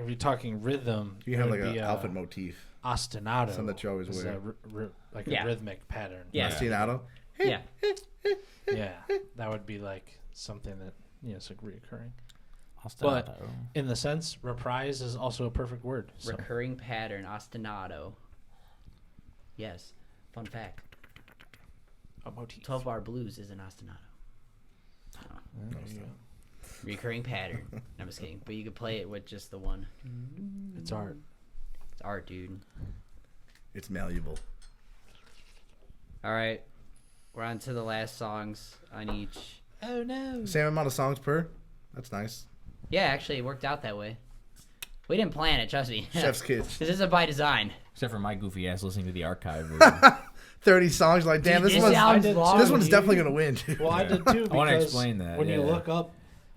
you're talking rhythm, You it have would like be, an alpha motif. ostinato. Something that you always is wear. like Yeah. a rhythmic pattern. Yeah. Ostinato. Yeah. Yeah, that would be like something that it's like reoccurring. But in the sense, reprise is also a perfect word. So. Recurring pattern, ostinato. Yes. Fun fact: A motif. 12-bar blues is an ostinato. There you go. Recurring pattern. No, I'm just kidding. But you could play it with just the one. It's art. It's art, dude. It's malleable. All right, we're on to the last songs on each. Oh no. Same amount of songs per. That's nice. Yeah, actually, it worked out that way. We didn't plan it, trust me. Chef's kiss. This isn't by design. Except for my goofy ass listening to the archive version. 30 songs. Like, damn, Dude, this this one's album's long, this one's dude. definitely gonna win. Dude. Well, I did too. I wanna because explain that, when you yeah. look up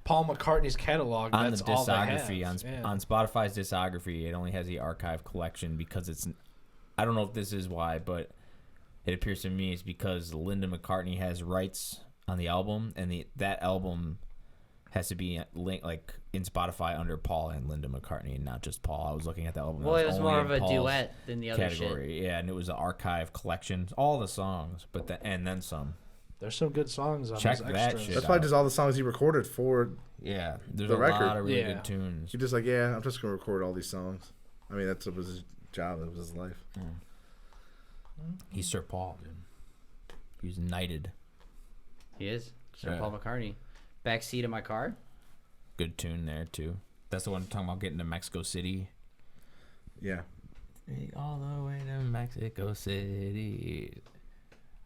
Paul McCartney's catalog. On That's the all they discography, have. on Spotify's discography, it only has the archive collection because it's. I don't know if this is why, but it appears to me it's because Linda McCartney has rights on the album, and that album has to be linked like in Spotify under Paul and Linda McCartney, and not just Paul. I was looking at the album. Well, it was only more in of a Paul's duet than the other category. shit. Yeah, and it was the archive collection, all the songs, and then some. There's some good songs on Check those that extras. shit That's probably just all the songs he recorded for. Yeah, there's The a record. lot of really Yeah. good tunes. He just like, yeah, I'm just gonna record all these songs. I mean, that was his job. It was his life. He's Sir Paul, dude. He was knighted. He is. Sir Yeah. Paul McCartney. Backseat of my car. Good tune there too. That's the one talking about getting to Mexico City. Yeah. All the way to Mexico City.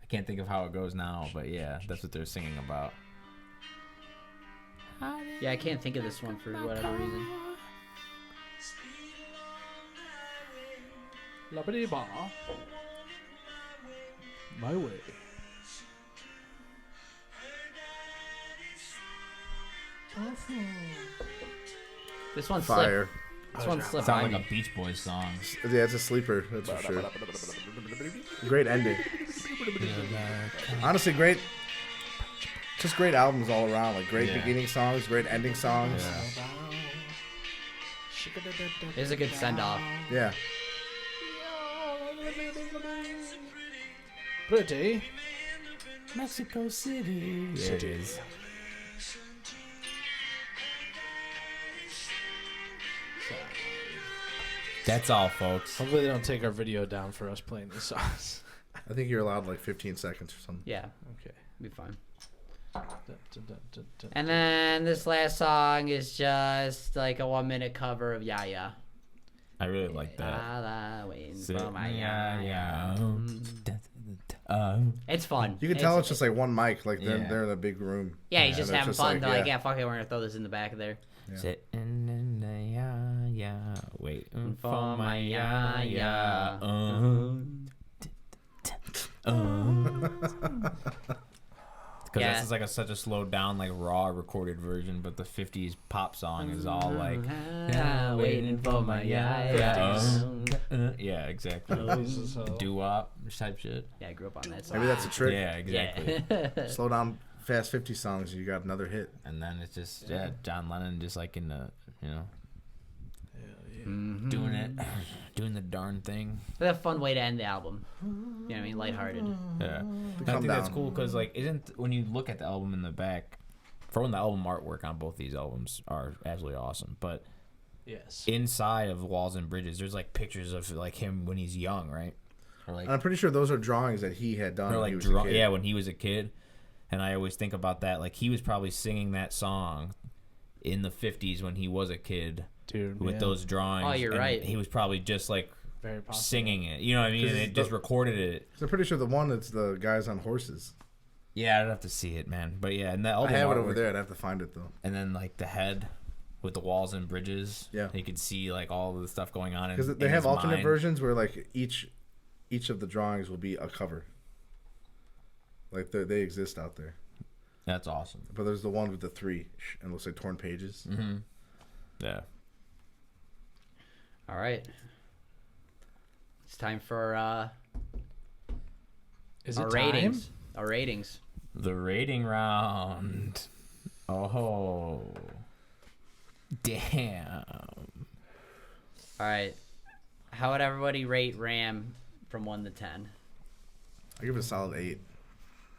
I can't think of how it goes now, but yeah, that's what they're singing about. Yeah, I can't think of this one for whatever reason. La-ba-dee-ba. My way. This one's Fire. This one slipped Sound by like me. a Beach Boys song. Yeah, it's a sleeper. That's for sure. Great ending. Honestly, great. Just great albums all around. Like great Yeah. beginning songs, great ending songs. Yeah. It's a good send off. Yeah. Pretty. Mexico City. Yeah, it is. That's all, folks. Hopefully they don't take our video down for us playing these songs. I think you're allowed like 15 seconds or something. Yeah, Okay. be fine. Dun, dun, dun, dun, dun. And then this last song is just like a 1-minute cover of Ya Ya. I really like that. La, waiting Sit- for my yeah, Ya Ya. yeah. It's fun. You can tell it's just like one mic. Like they're in a big room. Yeah, he's just And it's having just fun. like, They're like, yeah. yeah, fuck it, we're gonna throw this in the back of there. Yeah. Sitting in the yeah, waiting For for my my yeah, ya, Because Yeah. this is like such a slowed down, like raw recorded version, but the '50s pop song is all like, waiting for my ya ya. yeah, exactly, This is, doo wop type shit. Yeah, I grew up on that song. Maybe that's a trick. Yeah, exactly. Yeah. Slow down fast 50 songs and you got another hit. And then it's just John Lennon just like in the Mhm. doing the darn thing. It's a fun way to end the album. You know what I mean? Lighthearted. Yeah, I Calm think that's down. cool because like isn't when you look at the album in the back, for when the album artwork on both these albums are absolutely awesome, but yes. inside of Walls and Bridges, there's like pictures of like him when he's young, right? Or like And I'm pretty sure those are drawings that he had done or when he like was a kid. yeah, when he was a kid. And I always think about that. Like he was probably singing that song in the 50s when he was a kid Dude, with yeah. those drawings. Oh, you're and right. He was probably just like Very possible. singing it. You know what I mean? And it just recorded it. So I'm pretty sure the one that's the guys on horses. Yeah, I'd have to see it, man. But yeah, and the I album have it over artwork- there. I'd have to find it though. And then like the head with the walls and bridges. Yeah. You could see like all of the stuff going on. Because they in have his alternate mind. versions where like each of the drawings will be a cover. Like they exist out there. That's awesome. But there's the one with the 3 and it looks like torn pages. Mm-hmm. Yeah. All right. It's time for Is it our time? ratings. Our ratings. The rating round. Oh. Damn. All right. How would everybody rate Ram from 1 to 10? I give it a solid 8.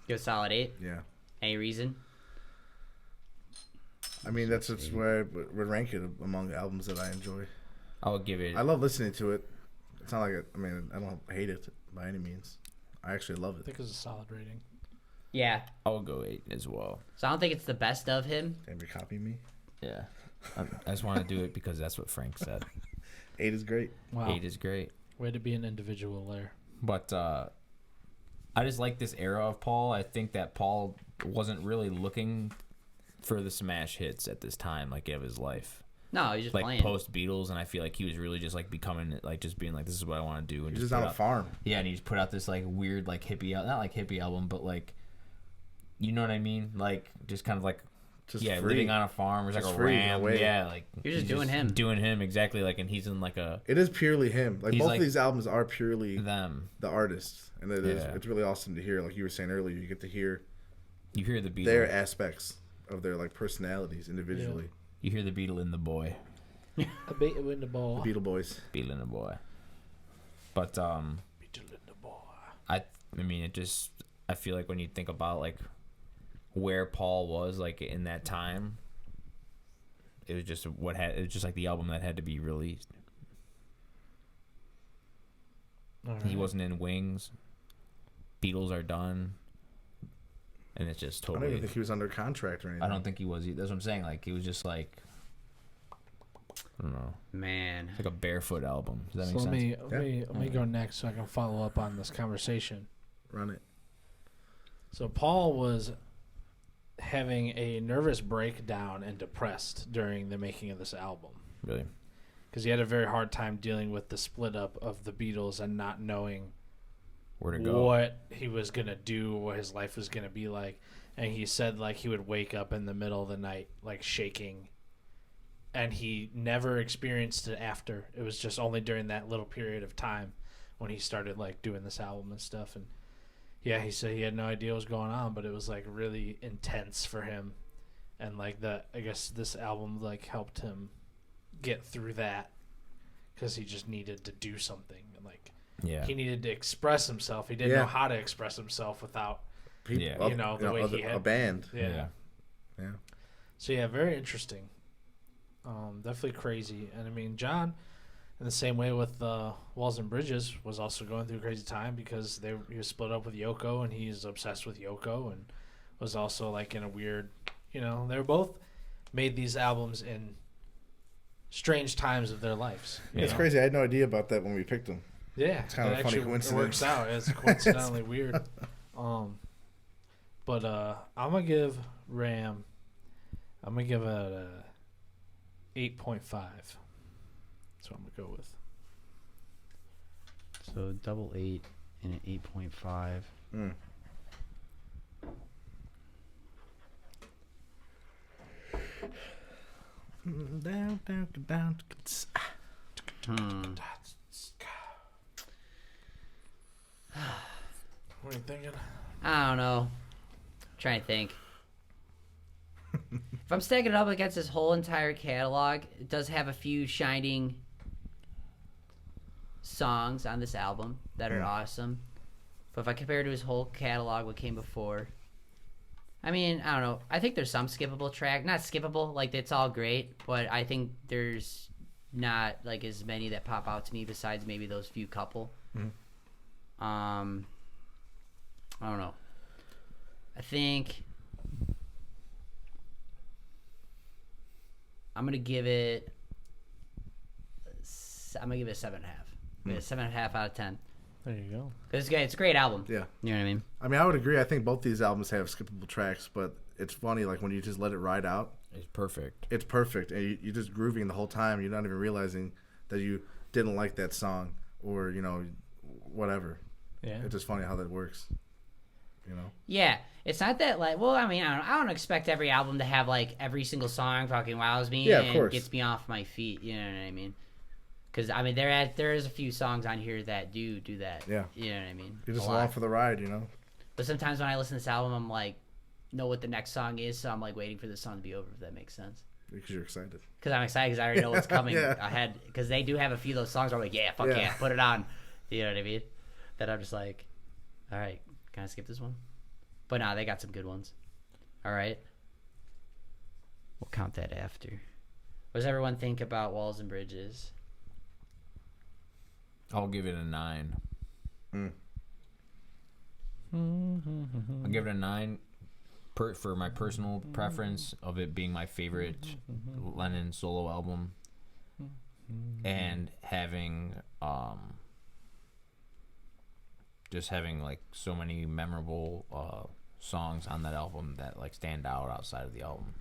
Give a solid 8. Yeah. Any reason? I mean, that's just where I would rank it among albums that I enjoy. I would give it. I love listening to it. It's not like I mean, I don't hate it by any means. I actually love I it. think it's a solid rating. Yeah. I would go 8 as well. So I don't think it's the best of him. Damn, you're copying me. Yeah. I just want to do it because that's what Frank said. 8 is great. Wow. 8 is great. Way to be an individual there. But I just like this era of Paul. I think that Paul wasn't really looking for the smash hits at this time, like of his life. No, he's just Like playing. post-Beatles, and I feel like he was really just like becoming, like just being like, this is what I want to do. And He's just put on a out- farm. Yeah, and he just put out this like weird like hippie, not like hippie album, but like, you know what I mean? Like just kind of like Just yeah, free. living on a farm. It's like Just a free in a ram. way. Yeah, like You're just he's doing him. Doing him exactly. Like, and he's in like a It is purely him. Like He's both like of these albums are purely them. the artists, and it is. Yeah. It's really awesome to hear. Like you were saying earlier, you get to hear You hear the Beatle. their aspects of their like personalities individually. You hear the Beatle in the boy. A bit in the ball. The Beatle Boys. Beatle in the boy. But Beetle in the ball. I mean, it just, I feel like when you think about like where Paul was like in that time, it was just it was just like the album that had to be released. He wasn't in Wings. Beatles are done. And it's just I don't totally. even think he was under contract or anything. I don't think he was. That's what I'm saying. Like, he was just like, I don't know. Man. It's like a barefoot album. Does that So make sense? let me go next so I can follow up on this conversation. Run it. So Paul was having a nervous breakdown and depressed during the making of this album Really? because he had a very hard time dealing with the split up of the Beatles and not knowing Where to go? what he was gonna do, what his life was gonna be like. And he said like he would wake up in the middle of the night like shaking, and he never experienced it after. It was just only during that little period of time when he started like doing this album and stuff. And yeah, he said he had no idea what was going on, but it was like really intense for him. And like I guess this album like helped him get through that because he just needed to do something. And like Yeah. he needed to express himself. He didn't know how to express himself without Yeah. you know, the way he had a band. yeah. Yeah. So yeah, very interesting. Definitely crazy. And I mean, John, in the same way with Walls and Bridges, was also going through a crazy time because he was split up with Yoko, and he's obsessed with Yoko, and was also like in a weird, you know, they were both made these albums in strange times of their lives. It's know? crazy. I had no idea about that when we picked them. Yeah, It's kind of a funny actually coincidence. It works out. It's coincidentally weird. But I'm gonna give Ram. I'm gonna give it a 8.5. That's what I'm gonna go with. So double 8 and an 8.5. Mm. Down. What are you thinking? I don't know. Trying to think. If I'm stacking it up against this whole entire catalog, it does have a few shining songs on this album that are awesome. But if I compare to his whole catalog, what came before, I mean, I don't know. I think there's some skippable track. Not skippable, like it's all great, but I think there's not like as many that pop out to me besides maybe those few couple. I don't know. I think I'm gonna give it. I'm gonna give it a 7.5. I'm gonna give it a 7.5 out of 10. There you go. Cause it's a great album. Yeah. You know what I mean? I mean, I would agree. I think both these albums have skippable tracks, but it's funny, like when you just let it ride out, It's perfect. it's perfect, and you're just grooving the whole time. You're not even realizing that you didn't like that song, or you know, whatever. Yeah. It's just funny how that works. You know. Yeah. It's not that like. Well, I mean, I don't expect every album to have like every single song fucking wows me Yeah, of and course. gets me off my feet. You know what I mean? Because I mean, there is a few songs on here that do that. Yeah. You know what I mean? You're just A along lot. for the ride, you know. But sometimes when I listen to this album, I'm like, know what the next song is, so I'm like waiting for the song to be over. If that makes sense. Because you're excited. Because I'm excited because I already know what's coming Yeah. ahead. Because they do have a few of those songs where I'm like, yeah, fuck Yeah. yeah, put it on. You know what I mean? That I'm just like, all right, can I skip this one? But nah, they got some good ones. All right. We'll count that after. What does everyone think about Walls and Bridges? I'll give it a 9. I'll give it a 9 for my personal preference of it being my favorite Lennon solo album, and having just having like so many memorable songs on that album that like stand out outside of the album.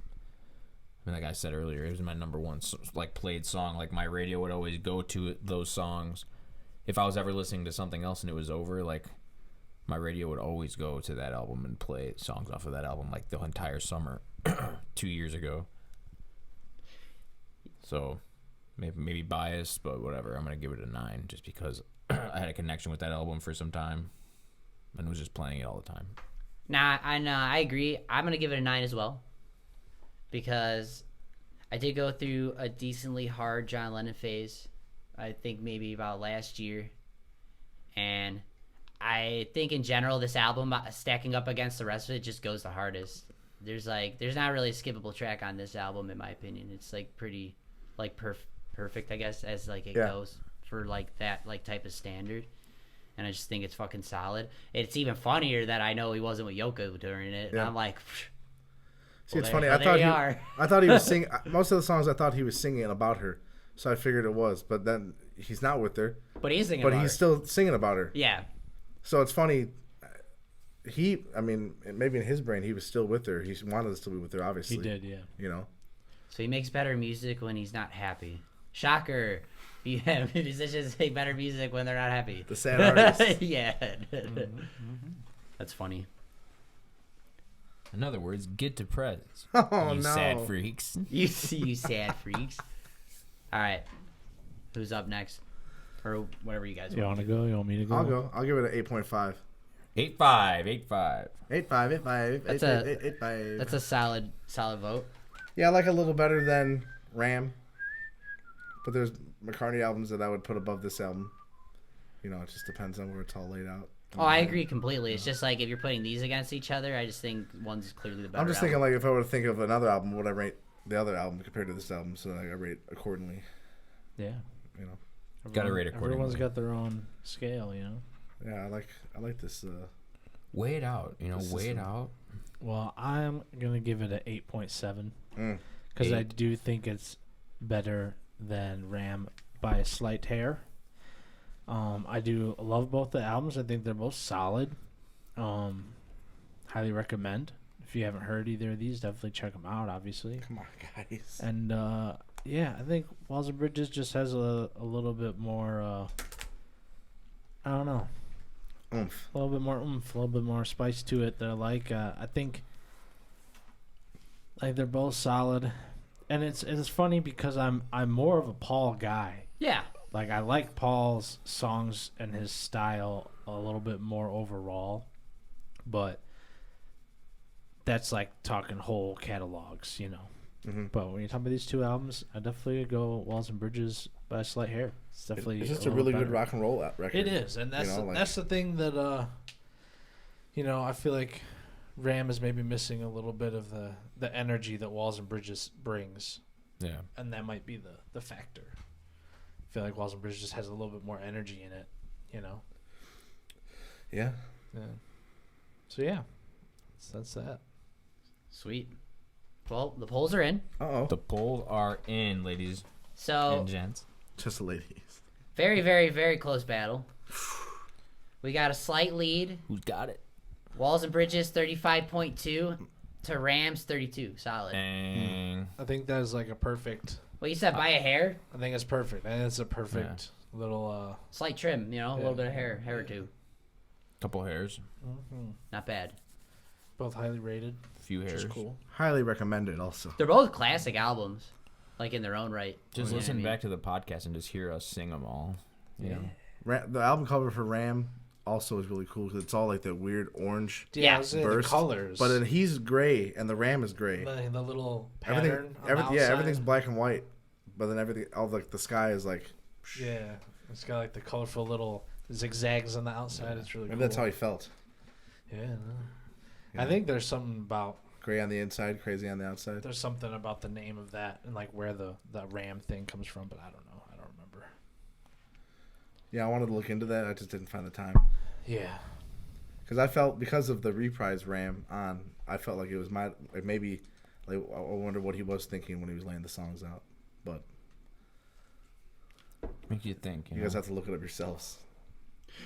I mean, like I said earlier, it was my number one like played song. Like my radio would always go to those songs. If I was ever listening to something else and it was over, like my radio would always go to that album and play songs off of that album like the entire summer. 2 years ago. So maybe biased, but whatever. I'm gonna give it a 9 just because I had a connection with that album for some time and was just playing it all the time. Nah, I agree. I'm gonna give it a 9 as well because I did go through a decently hard John Lennon phase. I think maybe about last year, and I think in general this album stacking up against the rest of it just goes the hardest. There's not really a skippable track on this album in my opinion. It's like pretty like perfect I guess as like it goes for like that like type of standard. And I just think it's fucking solid. It's even funnier that I know he wasn't with Yoko during it. And I'm like, see, it's funny. I thought he was singing most of the songs. I thought he was singing about her, so I figured it was. But then he's not with her. But he's singing. But he's still singing about her. Yeah. So it's funny. I mean, maybe in his brain he was still with her. He wanted to still be with her. Obviously, he did. Yeah. You know. So he makes better music when he's not happy. Shocker. Yeah, musicians make better music when they're not happy. The sad artist. Yeah. That's funny. In other words, get depressed. Oh, you no. sad freaks. You sad freaks. All right. Who's up next? Or whatever you guys You want to go? You want me to go? I'll go. I'll give it an 8.5. 8.5. 8.5. That's a solid vote. Yeah, I like it a little better than Ram. But there's McCartney albums that I would put above this album. You know, it just depends on where it's all laid out. Oh, I agree completely. It's just like if you're putting these against each other, I just think one's clearly the better. I'm just thinking like if I were to think of another album, would I rate the other album compared to this album so that I rate accordingly? Yeah. You know. Gotta rate accordingly. Everyone's got their own scale, you know. Yeah, I like this. Weigh it out, you know. Weigh it out. Well, I'm gonna give it an 8.7 because 8. I do think it's better than Ram by a slight hair. I do love both the albums. I think they're both solid. Highly recommend. If you haven't heard either of these, definitely check them out, obviously. Come on, guys. And, yeah, I think Walls and Bridges just has a little bit more, I don't know. Oomph. A little bit more oomph, a little bit more spice to it that I like. I think, like, they're both solid. And it's funny because I'm more of a Paul guy. Yeah. Like, I like Paul's songs and his style a little bit more overall, but that's like talking whole catalogs, you know. Mm-hmm. But when you're talking about these two albums, I definitely go Walls and Bridges by a slight hair. It's definitely it's just a really good rock and roll record. It is, and that's that's the thing that you know, I feel like Ram is maybe missing a little bit of the energy that Walls and Bridges brings. Yeah. And that might be the factor. I feel like Walls and Bridges just has a little bit more energy in it, you know? Yeah. Yeah. So, yeah. That's that. Sweet. Well, the polls are in. Uh-oh. The polls are in, ladies So, and gents. Just the ladies. very, very, very close battle. We got a slight lead. Who's got it? Walls and Bridges 35.2 to Rams 32. Solid. Dang. I think that is like a perfect... Well, you said by a hair? I think it's perfect. I think it's a perfect little... Slight trim, you know, a little bit of hair or two. Couple hairs. Not bad. Both highly rated. Few hairs. Which is cool. Highly recommended also. They're both classic albums, like in their own right. Just You know listen what I mean? back to the podcast and just hear us sing them all. Yeah. The album cover for Ram also is really cool because it's all like that weird orange Yeah. I was saying burst. the colors. But then he's gray and the Ram is gray. the little pattern on the outside. Yeah, everything's black and white. But then everything, all like the sky is like. Yeah, it's got like the colorful little zigzags on the outside. It's really Maybe cool. that's how he felt. Yeah, I think there's something about Gray on the inside, crazy on the outside. there's something about the name of that and like where the Ram thing comes from, but I don't know. I don't remember. Yeah, I wanted to look into that. I just didn't find the time. Yeah, Because I felt, because of the reprise Ram on, I felt like it was maybe, like, I wonder what he was thinking when he was laying the songs out. But Make you think. you guys have to look it up yourselves.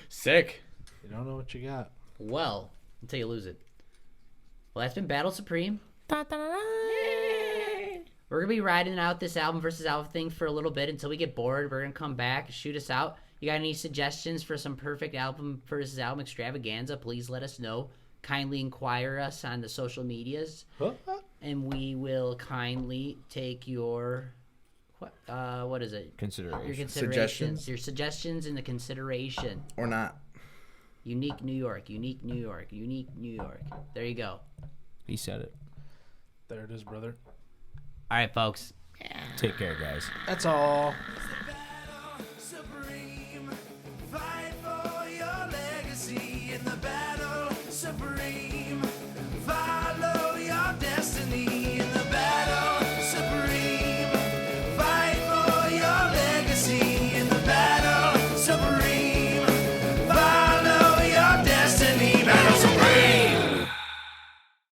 Sick. you don't know what you got. Well, until you lose it. Well, that's been Battle Supreme. We're going to be riding out this album versus album thing for a little bit until we get bored. We're going to come back, shoot us out. You got any suggestions for some perfect album versus album extravaganza? Please let us know. Kindly inquire us on the social medias. and we will kindly take your what is it? Consideration. Your Suggestions? Your suggestions into consideration. Or not. Unique New York. Unique New York. Unique New York. There you go. He said it. There it is, brother. All right, folks. Take care, guys. That's all.